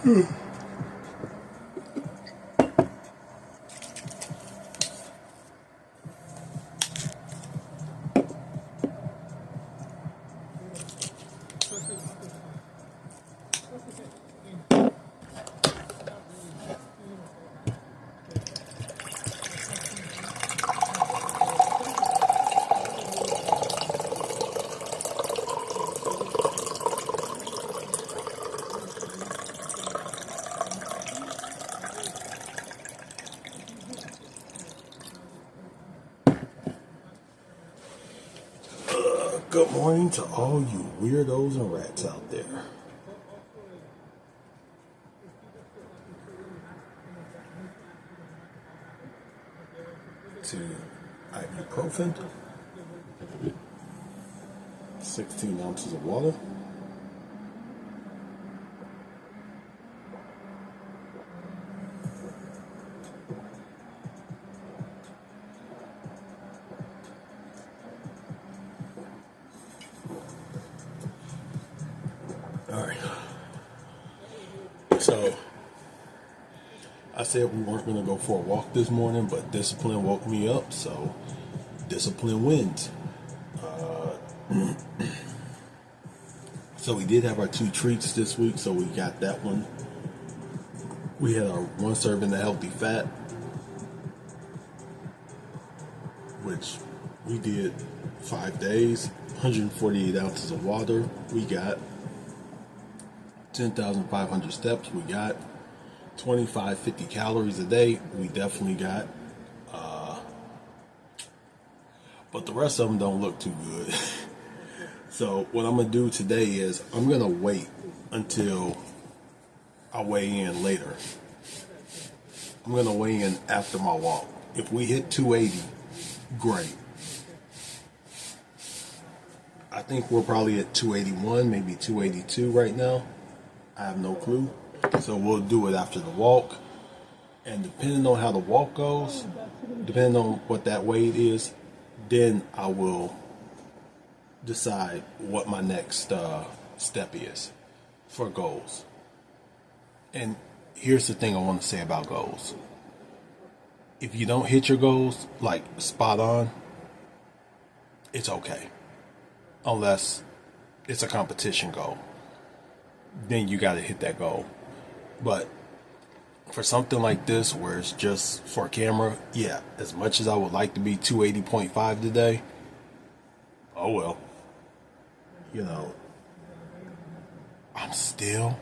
Good morning to all you weirdos and rats out there. To ibuprofen, 16 ounces of water, Alright, so I said we weren't going to go for a walk this morning, but discipline woke me up, so discipline wins. So we did have our 2 treats this week, so we got that one. We had our 1 serving of healthy fat, which we did 5 days, 148 ounces of water. We got 10,500 steps. We got 50 calories a day. We definitely got, but the rest of them don't look too good. So what I'm gonna do today is I'm gonna wait until I weigh in later. I'm gonna weigh in after my walk. If we hit 280, great. I think we're probably at 281, maybe 282 right now. I have no clue. So we'll do it after the walk. And depending on how the walk goes, depending on what that weight is, then I will decide what my next step is for goals. And here's the thing I want to say about goals. If you don't hit your goals, like spot on, it's okay. Unless it's a competition goal. Then you got to hit that goal. But for something like this where it's just for camera, yeah, as much as I would like to be 280.5 today, oh well. You know, I'm still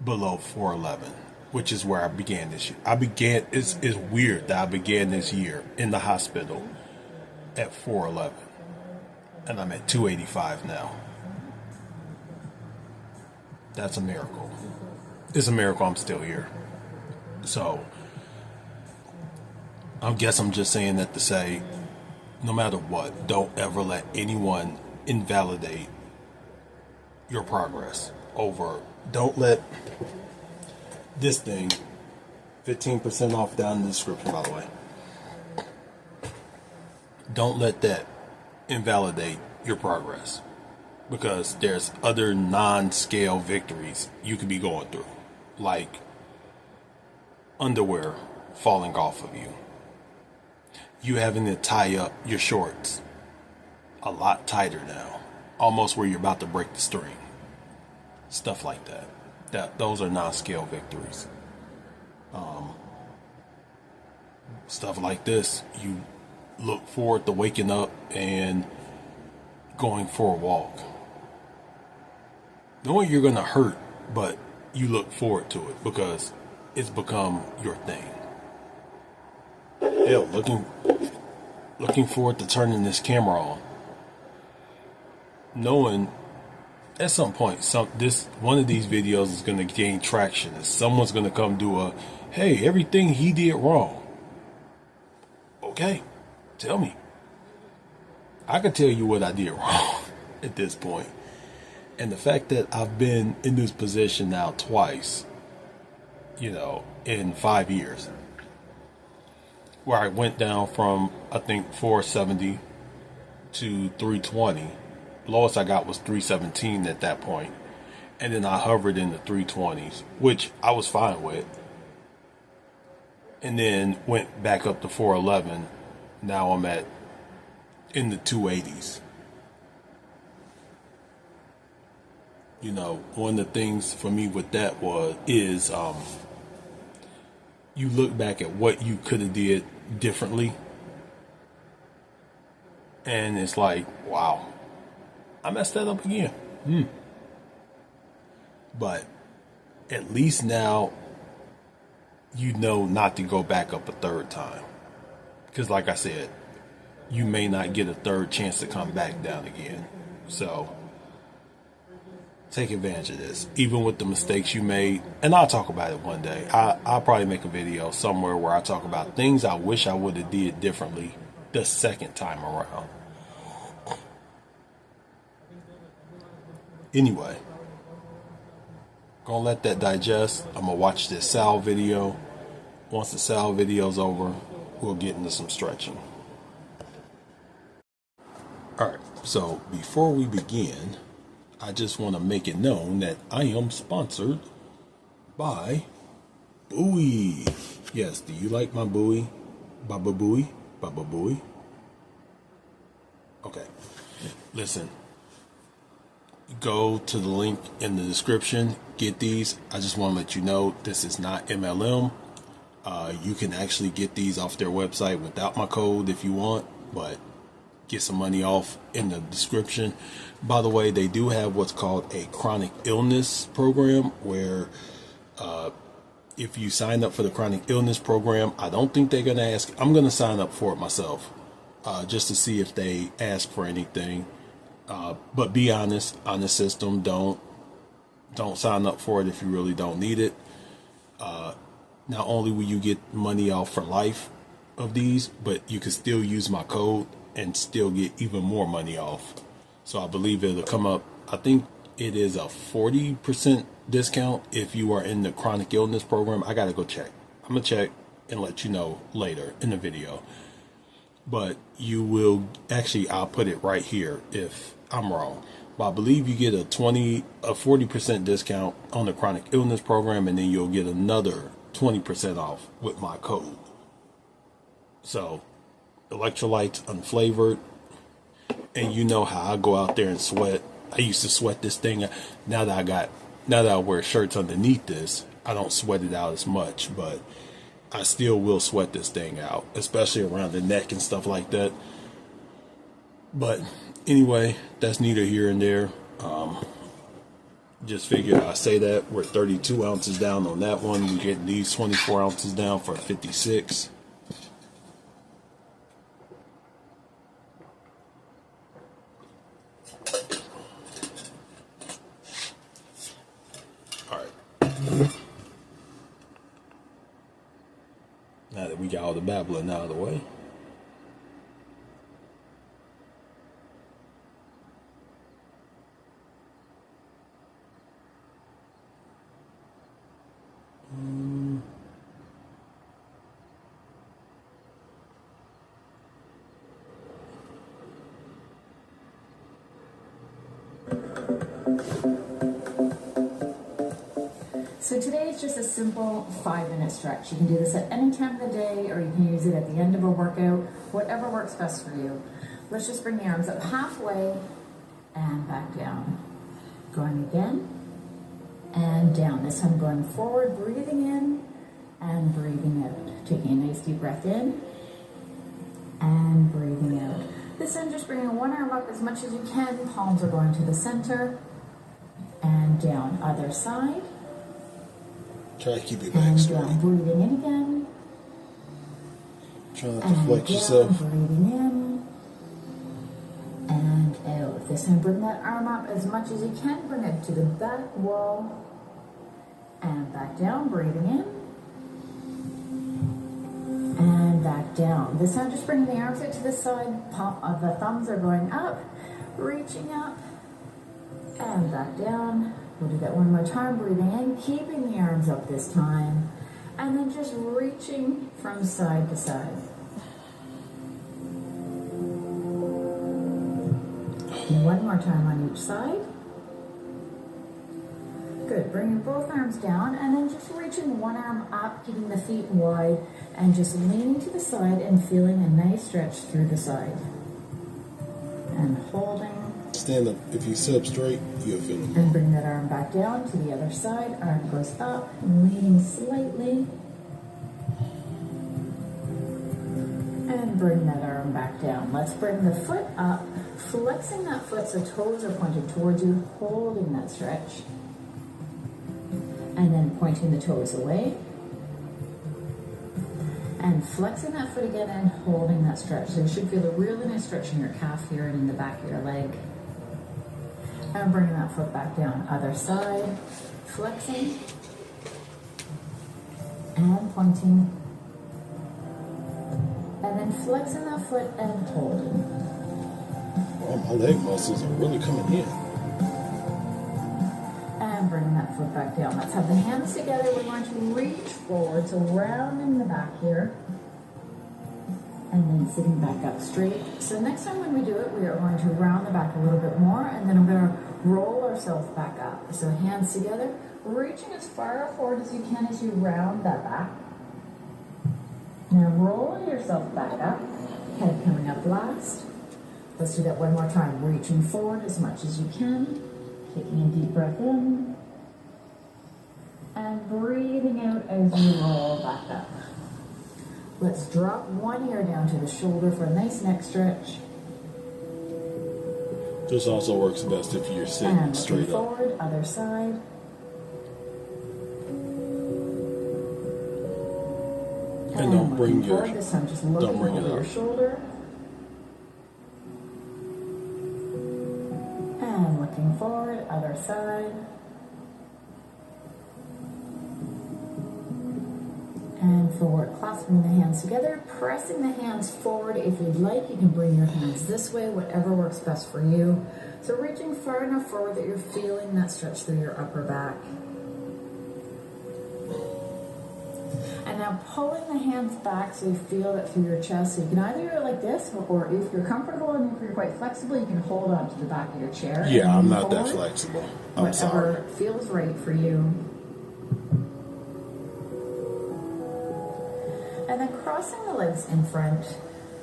below 411, which is where I began this year. It's weird that I began this year in the hospital at 411 and I'm at 285 now. That's a miracle. It's a miracle I'm still here. So I guess I'm just saying that to say, no matter what, don't ever let anyone invalidate your progress over. Don't let this thing, 15% off down in the description, by the way. Don't let that invalidate your progress, because there's other non-scale victories you could be going through, like underwear falling off of you, you having to tie up your shorts a lot tighter now, almost where you're about to break the string, stuff like that. Those are non-scale victories. Stuff like this, you look forward to waking up and going for a walk, knowing you're gonna hurt, but you look forward to it because it's become your thing. Hell, looking forward to turning this camera on, knowing at some point one of these videos is going to gain traction, and someone's going to come do a, hey, everything he did wrong. Okay, tell me. I can tell you what I did wrong at this point. And the fact that I've been in this position now twice, in 5 years, where I went down from, I think, 470 to 320. Lowest I got was 317 at that point. and then I hovered in the 320s, which I was fine with, and then went back up to 411. Now I'm at in the 280s. You know, one of the things for me with that is you look back at what you could have did differently, and it's like, wow, I messed that up again. But at least now you know not to go back up a third time, because like I said, you may not get a third chance to come back down again. So take advantage of this, even with the mistakes you made. And I'll talk about it one day. I'll probably make a video somewhere where I talk about things I wish I would have did differently the second time around. Anyway, gonna let that digest. I'm gonna watch this Sal video. Once the Sal video's over, we'll get into some stretching. Alright, so before we begin, I just want to make it known that I am sponsored by Buoy. Yes, do you like my buoy? Baba Buoy? Baba Buoy? Okay, listen. Go to the link in the description. Get these. I just want to let you know this is not MLM. You can actually get these off their website without my code if you want, but get some money off in the description. By the way, they do have what's called a chronic illness program, where if you sign up for the chronic illness program, I don't think they're going to ask. I'm going to sign up for it myself just to see if they ask for anything. But be honest on the system. Don't sign up for it if you really don't need it. Not only will you get money off for life of these, but you can still use my code and still get even more money off. So I believe it'll come up. I think it is a 40% discount if you are in the chronic illness program. I gotta go check. I'm gonna check and let you know later in the video. But you will actually, I'll put it right here if I'm wrong. But I believe you get a 40% discount on the chronic illness program, and then you'll get another 20% off with my code. So electrolytes unflavored, and you know how I go out there and sweat. I used to sweat this thing. Now that I wear shirts underneath this, I don't sweat it out as much, but I still will sweat this thing out, especially around the neck and stuff like that. But anyway, that's neither here and there. Just figured I say that we're 32 ounces down on that one. We get these 24 ounces down for 56. All right. Now that we got all the babbling out of the way, so today is just a simple 5-minute stretch. You can do this at any time of the day, or you can use it at the end of a workout, whatever works best for you. Let's just bring the arms up halfway and back down. Going again and down. This time going forward, breathing in and breathing out. Taking a nice deep breath in and breathing out. This time just bringing one arm up as much as you can. Palms are going to the center and down. Other side. Try to keep your back straight. Breathing in again. Try not to flex yourself. Breathing in and out. This time bring that arm up as much as you can. Bring it to the back wall and back down. Breathing in and back down. This time just bring the arms out to the side. The thumbs are going up, reaching up and back down. We'll do that one more time. Breathing in, keeping the arms up this time, and then just reaching from side to side. One more time on each side. Good. Bringing both arms down and then just reaching one arm up, keeping the feet wide and just leaning to the side and feeling a nice stretch through the side. And holding. Stand up. If you sit up straight, you'll feel it. And bring that arm back down to the other side. Arm goes up, leaning slightly. And bring that arm back down. Let's bring the foot up, flexing that foot so toes are pointed towards you, holding that stretch. And then pointing the toes away. And flexing that foot again and holding that stretch. So you should feel a really nice stretch in your calf here and in the back of your leg. And bringing that foot back down. Other side. Flexing. And pointing. And then flexing that foot and holding. Oh, my leg muscles are really coming in. And bring that foot back down. Let's have the hands together. We're going to reach forward, so rounding the back here. And then sitting back up straight. So next time when we do it, we are going to round the back a little bit more, and then I'm going to roll ourselves back up. So hands together, reaching as far forward as you can as you round that back. Now roll yourself back up, head coming up last. Let's do that one more time, reaching forward as much as you can. Taking a deep breath in and breathing out as you roll back up. Let's drop one ear down to the shoulder for a nice neck stretch. This also works best if you're sitting And straight up. forward, other side. And don't bring your forward. This time just looking don't bring it over your up. shoulder. And looking forward, other side. And forward, clasping the hands together, pressing the hands forward. If you'd like, you can bring your hands this way, whatever works best for you. So reaching far enough forward that you're feeling that stretch through your upper back. And now pulling the hands back so you feel it through your chest. So you can either do it like this, or if you're comfortable and if you're quite flexible, you can hold on to the back of your chair. Yeah, I'm not that forward. flexible. I'm sorry. Whatever feels right for you. And then crossing the legs in front,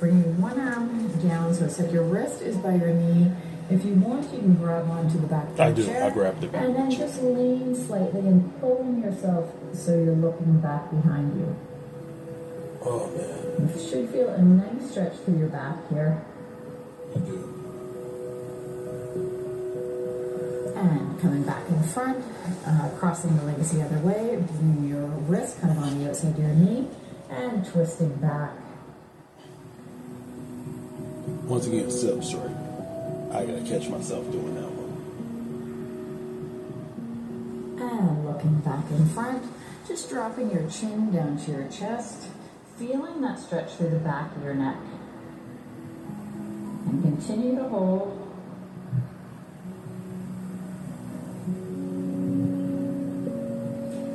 bringing one arm down so it's like your wrist is by your knee. If you want, you can grab onto the back of I the do. chair. I grab the back And of then the chair. just lean slightly and pulling yourself so you're looking back behind you. Oh man, You should feel a nice stretch through your back here. you do. And coming back in front, crossing the legs the other way, bringing your wrist kind of on the outside of your knee, and twisting back. Once again, sit up straight. I gotta catch myself doing that one. And looking back in front, just dropping your chin down to your chest, feeling that stretch through the back of your neck. And continue to hold.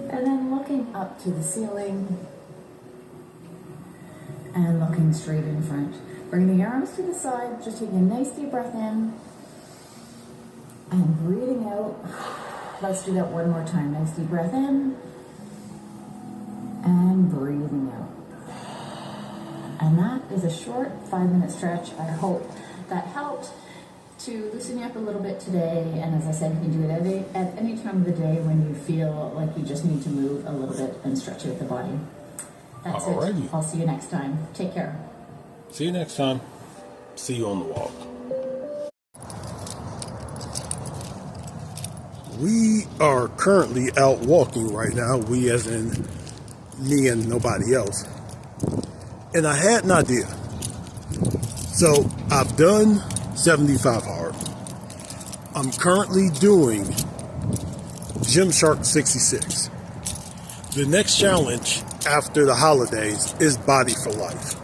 And then looking up to the ceiling and looking straight in front. Bring the arms to the side, just taking a nice deep breath in and breathing out. Let's do that one more time. Nice deep breath in and breathing out. And that is a short 5-minute stretch. I hope that helped to loosen you up a little bit today. And as I said, you can do it at any time of the day when you feel like you just need to move a little bit and stretch out the body. That's Alrighty. it. I'll see you next time. Take care. See you next time. See you on the walk. We are currently out walking right now. We as in me and nobody else. And I had an idea. So I've done 75 hard. I'm currently doing Gymshark66. The next challenge after the holidays is Body for Life.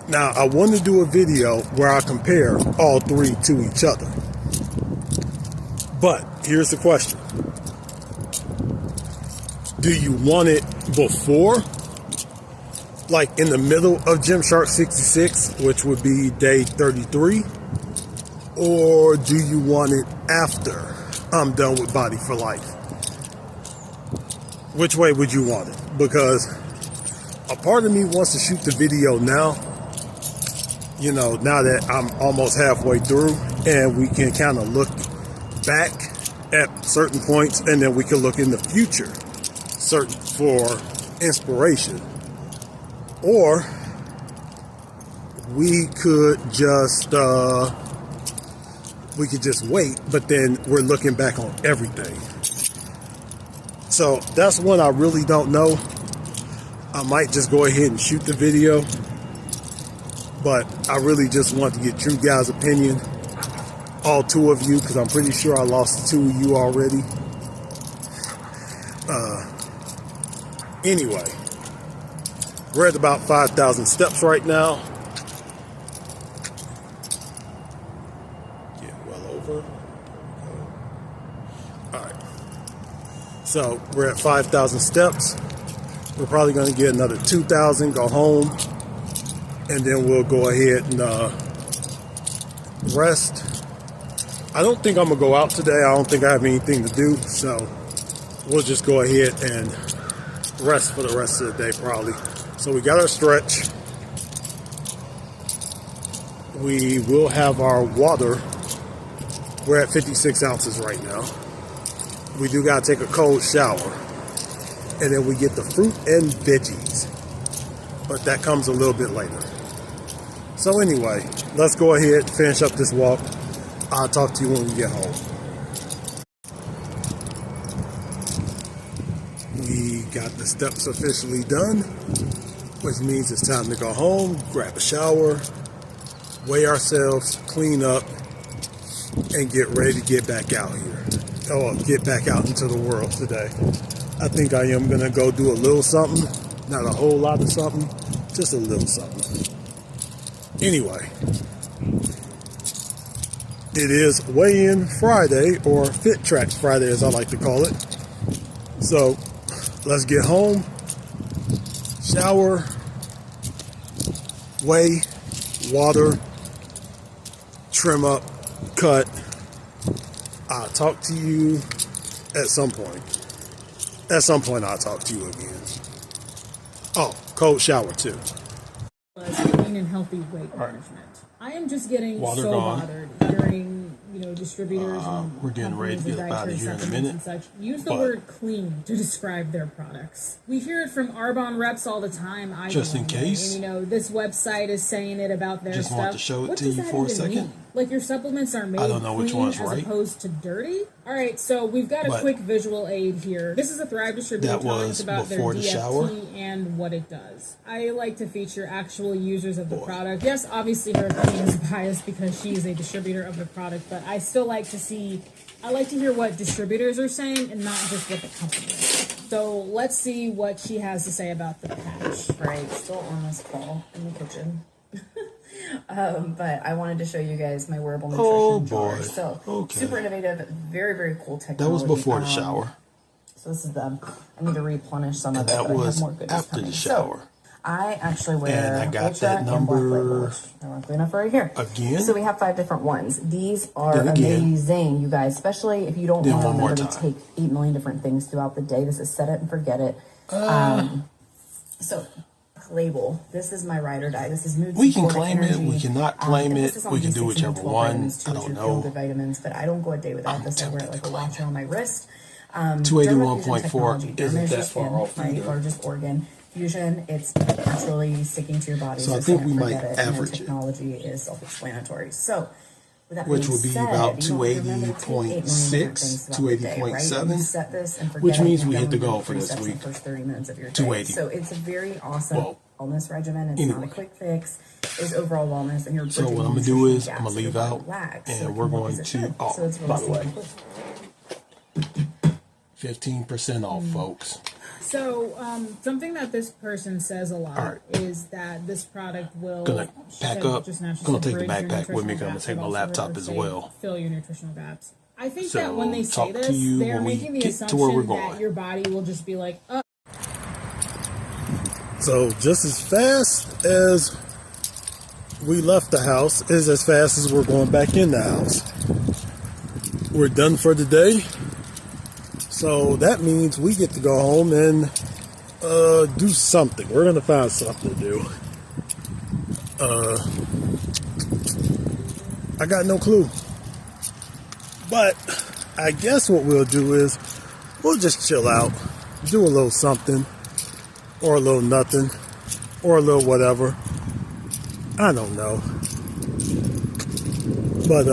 Now, I want to do a video where I compare all three to each other. But here's the question. Do you want it before? Like in the middle of Gymshark66, which would be day 33? Or do you want it after I'm done with Body for Life. Which way would you want it? Because a part of me wants to shoot the video now, you know, now that I'm almost halfway through, and we can kind of look back at certain points, and then we can look in the future certain for inspiration. Or we could just wait, but then we're looking back on everything. So that's one I really don't know. I might just go ahead and shoot the video, but I really just want to get you guys' opinion, all two of you, because I'm pretty sure I lost two of you already. Anyway, we're at about 5,000 steps right now. Get well over. All right. So we're at 5,000 steps. We're probably going to get another 2,000, go home, and then we'll go ahead and rest. I don't think I'm going to go out today. I don't think I have anything to do, so we'll just go ahead and rest for the rest of the day probably. So we got our stretch. We will have our water. We're at 56 ounces right now. We do got to take a cold shower. And then we get the fruit and veggies. But that comes a little bit later. So anyway, let's go ahead and finish up this walk. I'll talk to you when we get home. We got the steps officially done, which means it's time to go home, grab a shower, weigh ourselves, clean up, and get ready to get back out here. Or get back out into the world today. I think I am going to go do a little something. Not a whole lot of something, just a little something. Anyway, it is weigh-in Friday, or Fit Tracks Friday as I like to call it. So let's get home, shower, weigh, water, trim up, cut. I'll talk to you at some point. At some point, I'll talk to you again. Oh, cold shower too. Clean and healthy weight management. I am just getting Water so gone. bothered hearing, distributors and we're getting ready to companies get and out of dietary here in a supplements minute, and such use the but- word clean to describe their products. We hear it from Arbonne reps all the time. Just in case. And, this website is saying it about their Just stuff. want to show it What to does you that for a even second. mean? Like your supplements are made I don't know which clean one's as right. opposed to dirty. All right, so we've got a But quick visual aid here. This is a Thrive distributor that telling was us about their before the DFT shower. and what it does. I like to feature actual users of the product. Yes, obviously her opinion is biased because she is a distributor of the product, but I still like to hear what distributors are saying and not just what the company is. So let's see what she has to say about the patch. Right, still on this call in the kitchen. But I wanted to show you guys my wearable nutrition Oh, jar. boy. So Okay. super innovative, very, very cool technology. That was before the shower. So this is the, I need to replenish some of And it, that but I was have more goodies after coming. the shower. So I actually wear And I got Ultra that and Black number Label, which ironically enough right here. again. So we have 5 different ones. These are Then again. amazing, you guys, especially if you don't Then want to one more remember to time. take 8 million different things throughout the day. This is set it and forget it. So label. This is my ride or die. This is mood We can support, claim it, energy. we cannot claim and it, this is on we can do B6 and whichever 12 one. vitamins, too, I which don't are know. feel-good vitamins, but I don't go a day without I'm this. I wear it tempted like to a claim watch on my wrist. 281.4 Dermafusion isn't that technology, far derm off right, either. or just organ fusion. It's naturally sticking to your body. So I it's think gonna we might forget it, and the average it. technology is self-explanatory. So, with that Which being would be said, about you don't remember to take 8 million different 280.6, things throughout the day, right? 280.7, You set this and forget which it, means and we you're hit the done goal with for 3 this steps in week. the first 30 minutes of your day. 280. So it's a very awesome Whoa. wellness regimen. It's not Anyway. a quick fix. It's overall wellness, and you're So bridging what I'm gonna nutrition do is gaps I'm gonna that your leave body out, lacks, so and it we're can work going as it to. should. Oh, So it's really by the way, simple. 15% off, folks. So, something that this person says a lot All right. is that this product will Gonna pack she up. just now, she Gonna said take the bridge your backpack with me, 'cause I'm nutritional gonna gaps, take but my also laptop her as say well. Fill your nutritional gaps. I think So, that when they say talk to this, you they're when we making the get to where we're assumption that going. your body will just be like, oh, So just as fast as we left the house is as fast as we're going back in the house. we're done for the day. So that means we get to go home and do something. We're going to find something to do. I got no clue. But I guess what we'll do is we'll just chill out, do a little something, or a little nothing, or a little whatever. I don't know. But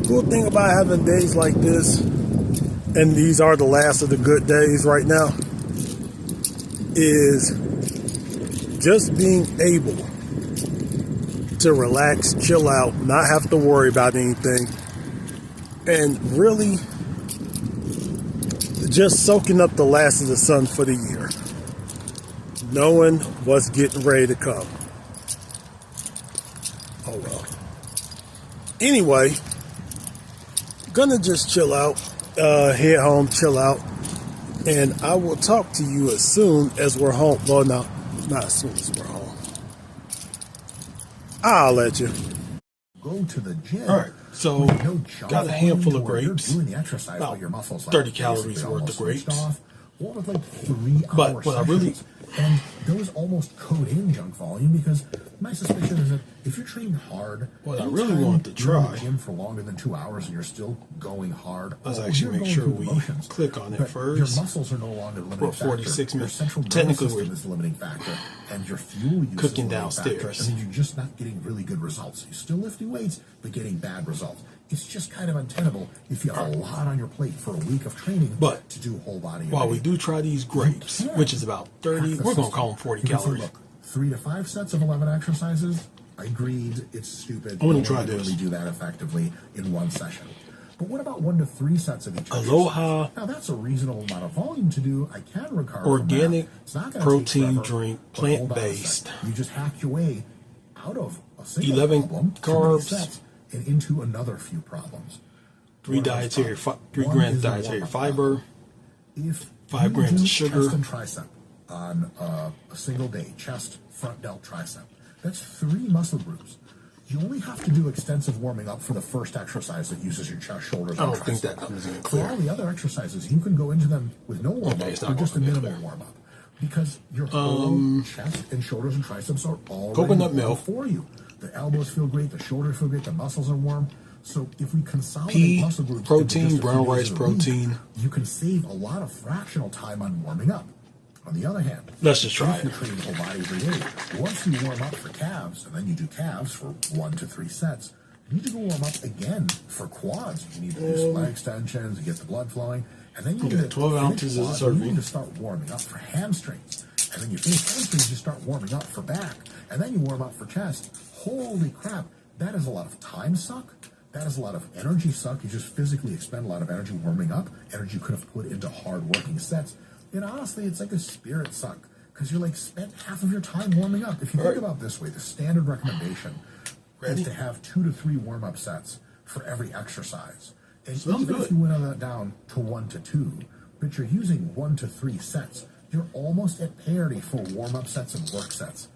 cool thing about having days like this, and these are the last of the good days right now, is just being able to relax, chill out, not have to worry about anything, and really just soaking up the last of the sun for the year, knowing what's getting ready to come. Oh well. Anyway, gonna just chill out, head home, chill out, and I will talk to you as soon as we're home. Well, no, not as soon as we're home. I'll let you. Go to the gym. All right, so got a handful of grapes. Doing the exercise About while your muscles 30 calories worth of grapes. What with like 3 hour But what I really sessions. And those almost code in junk volume, because my suspicion is that if you're training hard, what I really anytime want to you're in try, the gym for longer than 2 hours and you're still going hard, let's you're actually make going sure through we the motions, click on it but first. Your muscles are no longer the limiting We're 46 factor. minutes. Your central nervous Technically, system we're is the limiting factor, and your fuel use cooking is the limiting downstairs. factor. I mean, you're just not getting really good results. You're still lifting weights, but getting bad results. It's just kind of untenable if you have a lot on your plate for a week of training But to do whole body. while we do try these grapes, which is about 30, we're going to call them 40 You can say, calories. look, 3 to 5 sets of 11 exercises. Agreed, it's stupid. I'm gonna You try can't this. Really do that effectively in one session. But what about 1 to 3 sets of each exercise? Aloha. Now that's a reasonable amount of volume to do. I can recover Organic, from that. It's not gonna protein take forever, drink, but hold on a plant-based. sec. You just hacked your way out of a single 11 problem, carbs. 2 sets, and into another few problems. 3 One of those dietary, problems. 3 One grams is a dietary warm-up fiber. problem. If 5 you grams do of sugar. chest and tricep on a single day, chest, front delt, tricep, that's 3 muscle groups. You only have to do extensive warming up for the first exercise that uses your chest, shoulders, I and don't think tricep. that comes in For clear. all the other exercises, you can go into them with no warm Okay, up it's or not just a gonna be minimal clear. warm up, because your whole chest and shoulders and triceps are already Coconut warm milk. for you. The elbows feel great, the shoulders feel great, the muscles are warm. So if we consolidate Pea, muscle groups protein, into just a few brown days rice of the week, protein. you can save a lot of fractional time on warming up. On the other hand, Let's just try if you it. train the whole body every day, once you warm up for calves, and then you do calves for 1 to 3 sets, you need to go warm up again for quads. You need to do some leg extensions, you get the blood flowing, and then you Okay, need to 12 finish ounces is a quads, serving. You need to start warming up for hamstrings. And then you finish hamstrings, you start warming up for back. And then you warm up for chest. Holy crap, that is a lot of time suck. That is a lot of energy suck. You just physically expend a lot of energy warming up, energy you could have put into hard working sets. And honestly, it's like a spirit suck, because you're like spent half of your time warming up. If you think about it this way, the standard recommendation is to have 2 to 3 warm-up sets for every exercise. And Sounds even good. if you went on that down to 1 to 2, but you're using 1 to 3 sets, you're almost at parity for warm-up sets and work sets.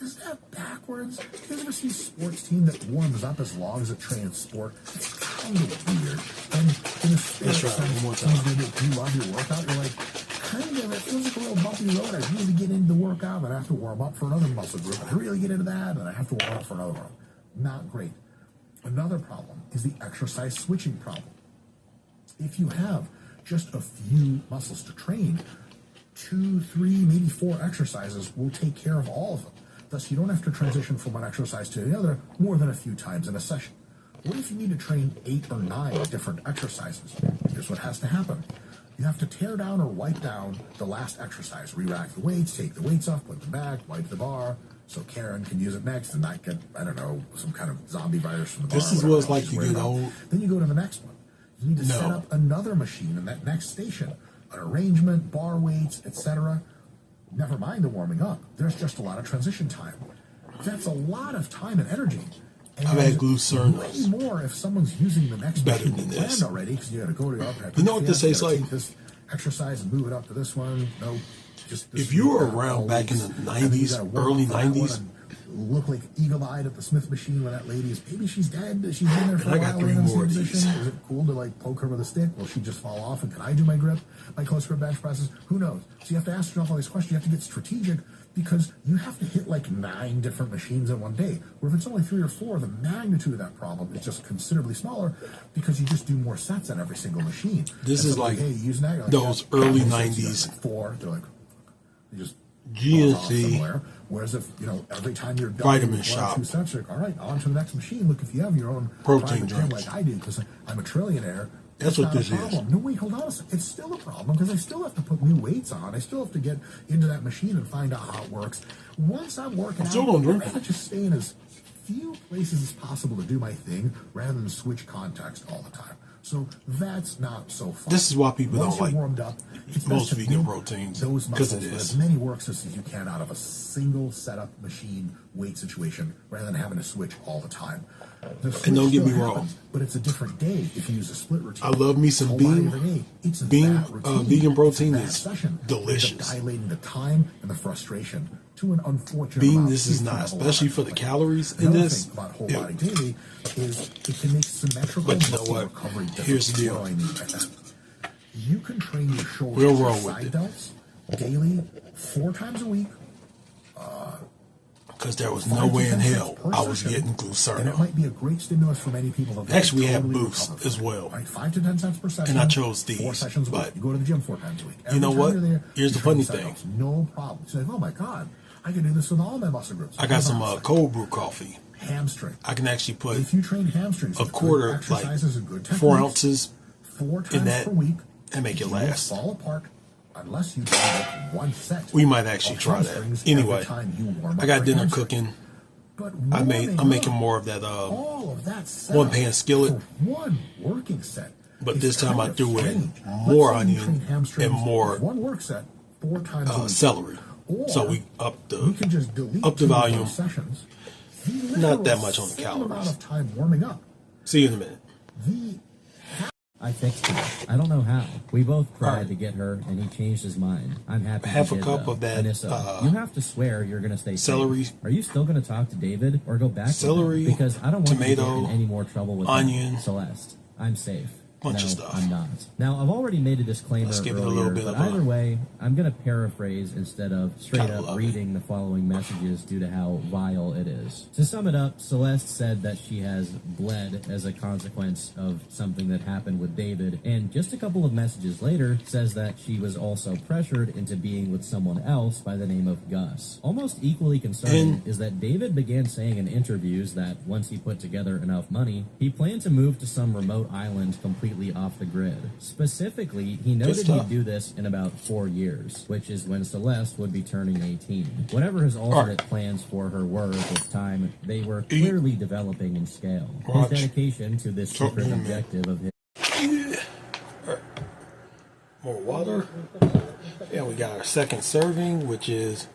Is that backwards? You ever see a sports team that warms up as long as it trains sport? It's kind of weird. And in a spirit Let's try it one more sense, time. when you love your workout, you're like, kind of, it feels like a little bumpy road. I really get into the workout, but I have to warm up for another muscle group. I really get into that, and I have to warm up for another one. Not great. Another problem is the exercise switching problem. If you have just a few muscles to train, 2, 3, maybe 4 exercises will take care of all of them. Thus, you don't have to transition from one exercise to the other more than a few times in a session. What if you need to train 8 or 9 different exercises? Here's what has to happen. You have to tear down or wipe down the last exercise. Re-rack the weights, take the weights off, put them back, wipe the bar, so Karen can use it next and not get, I don't know, some kind of zombie virus from the bar. This is or what it's whatever like she's to worried get about. old. Then you go to the next one. You need to set No. up another machine in that next station, an arrangement, bar weights, etc. Never mind the warming up. There's just a lot of transition time. That's a lot of time and energy. And I've had Glucerna. way more if someone's using the next Better machine than planned this. already, because you got to go to your You know what this tastes like? Take this exercise and move it up to this one. No, just this If you were week, around all back in weeks. the And then you 90s, gotta warm early up for that one 90s, and look like eagle-eyed at the Smith machine when that lady is, maybe she's dead, she's been there for I a got while 3 in the more same of these. position. Is it cool to like poke her with a stick? Will she just fall off? And can I do my grip, my close grip bench presses? Who knows? So you have to ask yourself all these questions. You have to get strategic because you have to hit like 9 different machines in one day. Where if it's only 3 or 4, the magnitude of that problem is just considerably smaller because you just do more sets on every single machine. This And is so like hey, use that. Like, those yeah, early how many sets? You got, 90s like 4. They're like, you just GNC somewhere. Whereas if, every time you're done Vitamin with Shop. 1 or 2 sets, you're like, all right, on to the next machine. Look, if you have your own Protein private gym drinks. like I do, because I'm a trillionaire, That's it's what not a this is. problem. No, wait, hold on a second. It's still a problem because I still have to put new weights on. I still have to get into that machine and find out how it works. Once I'm working I'm still out, gonna drink I just stay in as few places as possible to do my thing rather than switch context all the time. So that's not so fun. This is why people Once don't you're like warmed up, it's most best to vegan build proteins, those 'cause muscles it with is. as many work sets as you can out of a single setup machine weight situation rather than having to switch all the time. The switch don't get still me wrong. happens, but it's a different day if you use a split routine. I love me some Whole body Beam. every day. It's Beam, that routine. vegan protein It's that is session. delicious. Ends up dilating the time and the frustration to an unfortunate Bean, amount. this is If you not, have a lot especially of for the it. calories in Another this. thing about whole Yeah. body daily is it can make symmetrical But you know muscle what? recovery difficult. Here's the deal. What do I mean by that? You can train your shoulders We'll or roll with side it. delts daily 4 times a week. Because there was 5 no to way in 10 sets hell per I was session, getting and it Glucerna. might be a great stimulus for many people. That they Actually, we have totally boosts recover from. as well. Right, 5 to 10 sets per session. And I chose 4 these, sessions a week. but You go to the gym 4 times a week. you know Every what? time you're there, Here's you the train funny side thing. delts. No problem. It's like, oh my god, I can do this with all my muscle groups. I got some Hold on a second. cold brew coffee. Hamstring. I can actually put If you train hamstrings, a with quarter, good exercises and good techniques, 4 ounces 4 times that per week, and make it you will last. fall apart unless you do like 1 set. We might actually of try that. hamstrings every Anyway, time you warm I up got for dinner hamstring. cooking. But I'm warming making up, more of that all of that one setup pan skillet. for 1 working set. But is this time kind I of threw in strange. more Let's say you onion train hamstrings and more, with 1 work set 4 times a week. celery. Or So we up we can the just delete up the 2 of volume. those sessions. The Not that literal much on the same calories. amount of time warming up. See you in a minute. The I fixed it. I don't know how. We both tried Alright. to get her, and he changed his mind. I'm happy. Half he a did, cup though. of that, Anissa, you have to swear you're going to stay celery, safe. Are you still going to talk to David or go back? celery, with him? Because I don't want you to tomato, get in any more trouble with onion, him. Celeste. I'm safe. bunch no, of stuff. I'm not. Now, I've already made a disclaimer Let's give it a earlier, little bit but of a- either way, I'm going to paraphrase instead of straight Kinda up love reading the following messages due to how vile it is. To sum it up, Celeste said that she has bled as a consequence of something that happened with David, and just a couple of messages later says that she was also pressured into being with someone else by the name of Gus. Almost equally concerning is that David began saying in interviews that once he put together enough money, he planned to move to some remote island completely off the grid. Specifically, he noted stuff. he'd do this in about 4 years, which is when Celeste would be turning 18. Whatever his alternate plans for her were at this time, they were clearly developing in scale. Watch. His dedication to this Talk to secret him, man. objective of his More water. Yeah, we got our second serving, which is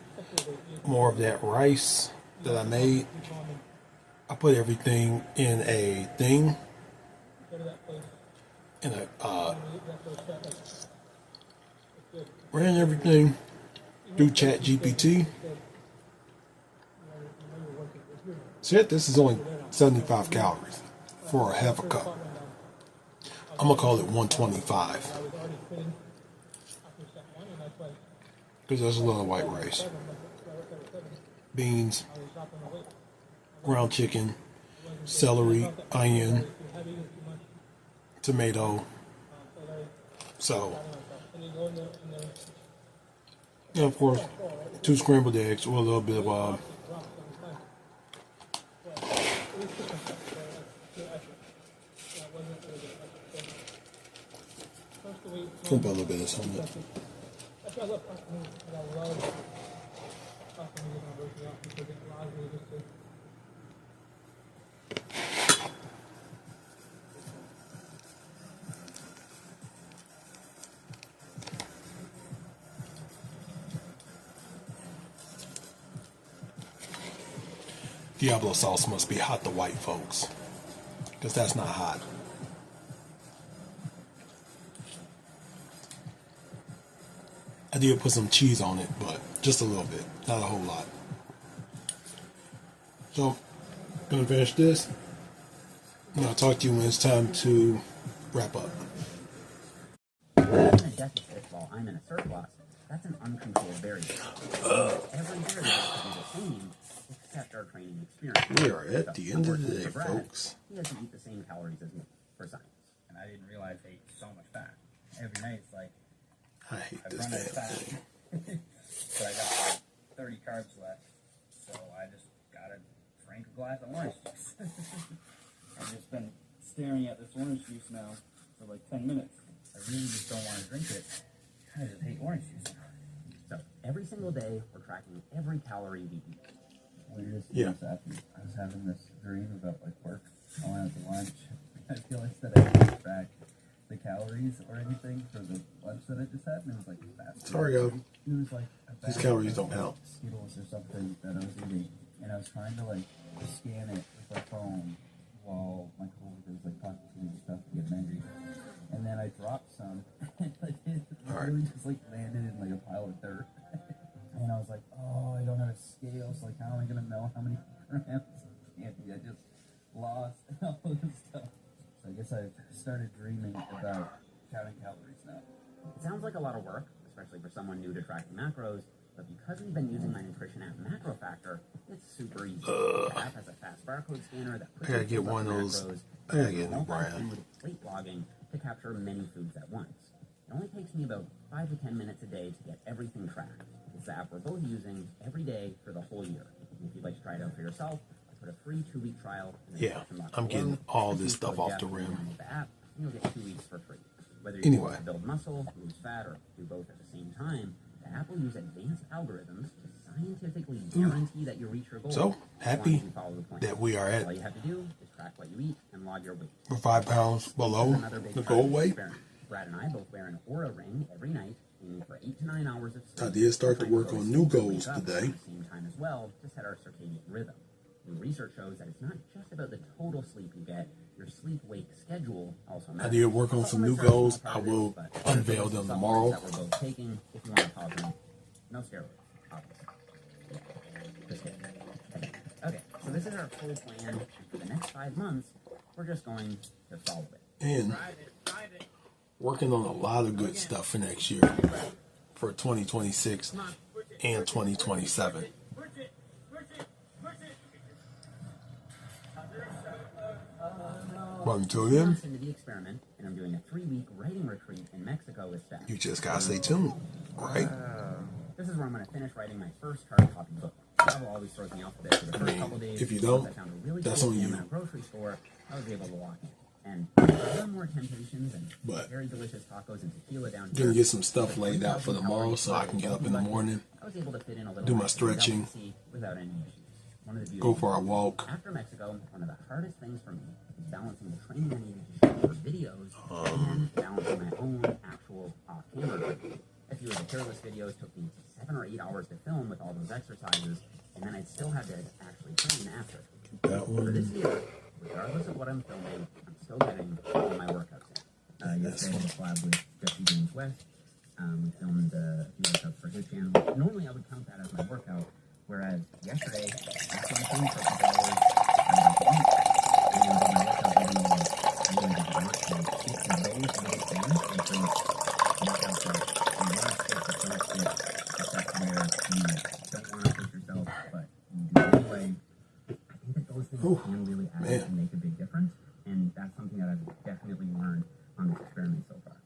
more of that rice that I made. I put everything in a thing, in a ran everything through Chat GPT. Said this is only 75 calories for a half a cup. I'm gonna call it 125 because there's a little white rice, beans, ground chicken, celery, onion, tomato. So, and of course, 2 scrambled eggs with a little bit of put a little bit of something. Diablo sauce must be hot to white folks, because that's not hot. I did put some cheese on it, but just a little bit, not a whole lot. So, gonna finish this. And I'll talk to you when it's time to wrap up. In a deficit while I'm in a surplus, that's an uncontrolled variable. Every variable should be the same, except our training experience. We are at the end of the day, Brad, folks. He doesn't eat the same calories as me, for science. And I didn't realize I ate so much fat. Every night it's like, I hate I've this run out of damn fat. thing. So I got like 30 carbs left. So I just drank a glass of orange juice. I've just been staring at this orange juice now for like 10 minutes. I really just don't want to drink it. I just hate orange juice. So every single day, we're tracking every calorie we eat. Weirdest Yeah. thing happened. I was having this dream about like work. I went out to lunch. I feel like that I didn't track the calories or anything for the lunch that I just had, and it was like fast. Sorry, yo. It was like a These bag calories of, don't like, count. Skittles or something that I was eating, and I was trying to like scan it with my phone while my coworker was like talking to me and stuff to get angry. And then I dropped some, and like it really just like landed in like a pile of dirt. And I was like, oh, I don't have a scale, so like how am I gonna know how many grams of candy I just lost and all this stuff. So I guess I've started dreaming about counting calories now. It sounds like a lot of work, especially for someone new to tracking macros, but because we've been using my nutrition app Macro Factor, it's super easy. The app has a fast barcode scanner that puts I gotta get one of those. I gotta get a new brand. with weight logging to capture many foods at once. It only takes me about 5 to 10 minutes a day to get everything tracked. It's the app we're both using every day for the whole year. And if you'd like to try it out for yourself, I put a free 2-week trial in the Yeah, description box I'm below. getting all If this you stuff code off the Jeff rim. and download the app, you'll get 2 weeks for free. Whether you Anyway. want to build muscle, lose fat, or do both at the same time, the app will use advanced algorithms to scientifically guarantee that you reach your goals. So, as long happy as you follow the plan. that we are at All you have to do is track what you eat and log your weight. We're 5 pounds below Another big the part goal of the weight. experiment. Brad and I both wear an Aura ring every night, aiming for 8 to 9 hours of sleep. I did start to Trying work go on to new sleep and goals wake up today. At the same time as well to set our circadian rhythm. New research shows that it's not just about the total sleep you get. Your sleep-wake schedule also I matters. did work on some new Supplements are a goals. small I part of will this, but unveil there's them some tomorrow. supplements that we're both taking if you want to pause them. No steroids, obviously. Yeah, just kidding. Okay, so this is our full plan. For the next 5 months, we're just going to follow it. And working on a lot of good stuff for next year, for 2026 and 2027. But until then, Months into the experiment, and I'm doing a 3-week writing retreat in Mexico with Steph. you just gotta stay tuned, right? This is where I'm going to finish writing my first hard copy book. Travel always throws me off a bit for the first couple days. if you Once don't, I found a really that's cool on gym you. in a grocery store, I was able to walk in. And one more temptations and But very delicious tacos and tequila down gonna here. get some stuff laid out for tomorrow so I can get up in the morning, I was able to fit in a little do my extra stretching, delicacy without any issues. One of the go beauties for a walk. after Mexico, one of the hardest things for me is balancing the training I needed to shoot for videos and balancing my own actual off-camera training. A few of the careless videos took me 7 or 8 hours to film with all those exercises, and then I'd still have to actually train after. That For this one, year, regardless of what I'm filming, I'm still getting all my workouts in. Yesterday I had a collab with Jesse James West. We filmed a few workouts for his channel. Normally I would count that as my workout, whereas yesterday, after the film for a couple hours, I went to eat, and then my workout even though I really didn't want to, it's those little things that create workouts that you want to take the first step, except where you don't want to push yourself, but you do it anyway. I think that those things can really add up and make a big difference, and that's something that I've definitely learned on this experiment so far.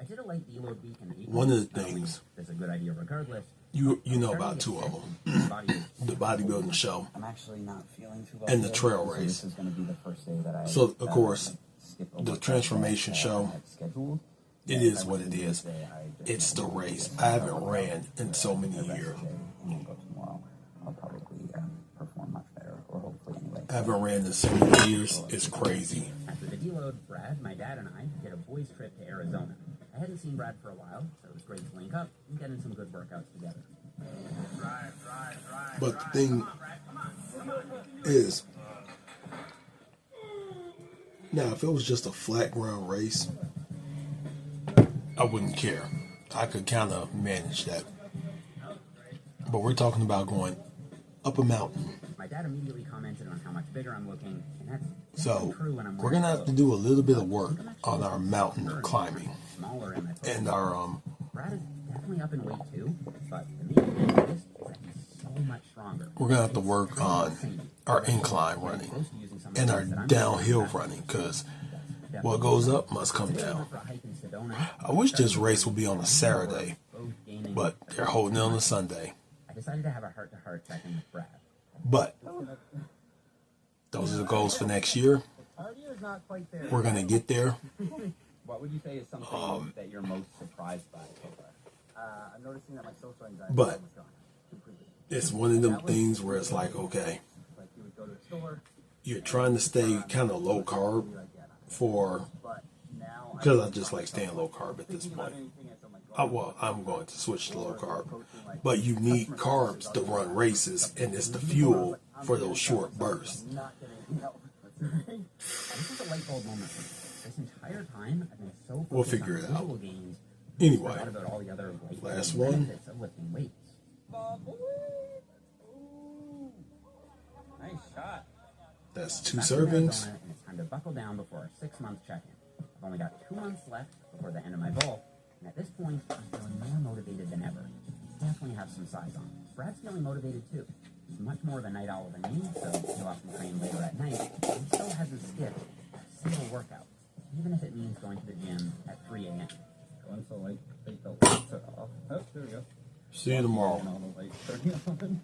I did a light deload week in April. One of the Not only things- is a good idea regardless. you know I'm about starting 2 to of get them. sick. My body is The bodybuilding show I'm actually not feeling too well. and the today, trail so race. This is going to be the first day that I. So, of course, skip a the workout transformation that show, I had scheduled. it Yeah, is I what went it to is. today, I just It's the went to race. the I haven't workout ran in so many the rest years. of the day, and then go tomorrow. I'll probably perform much better, or hopefully anyway. I haven't ran in so many years. It's crazy. After the deload, Brad, my dad, and I did a boys' trip to Arizona. I hadn't seen Brad for a while, so it was great to link up and get in some good workouts together. But the thing is, now if it was just a flat ground race, I wouldn't care. I could kind of manage that. But we're talking about going up a mountain My My dad immediately commented on how much bigger I'm looking, and that's So true when I'm we're gonna have to do a little bit of work on our mountain climbing smaller in my and our Brad is definitely up in weight too, but the main thing is that he's so much stronger. we're gonna have to work on our incline running and our downhill running because what goes up must come down. I wish this race would be on a Saturday, but they're holding it on a Sunday. I decided to have a heart-to-heart check-in with Brad. But those are the goals for next year. We're gonna get there. What would you say is something that you're most surprised by so far? I'm noticing that my social anxiety But is almost gone completely. it's one of them things where it's like, okay, Like you would go to the store, you're trying to stay kind of low carb for, but now because I just like staying low carb at this point. anything else, I'm like, Well, I'm going to switch to low carb, but you need carbs to run races, and it's the fuel for those short bursts. not getting help. This is a light bulb moment for me. This entire time, I've been so focused We'll figure on it out. visual gains, Anyway, forgot about all the other light bulb last one. benefits of lifting weights. Nice shot. That's 2 Back to servings. Arizona, and it's time to buckle down before our 6-month check-in. I've only got 2 months left before the end of my goal, and at this point, I'm feeling more motivated than ever. Definitely have some size on. Brad's feeling motivated too. He's much more of a night owl than me, so he'll often train later at night, but he still hasn't skipped a single workout, even if it means going to the gym at 3 a.m. Going so like take the lights off. Oh, there we go. See you tomorrow. And all the lights turning on.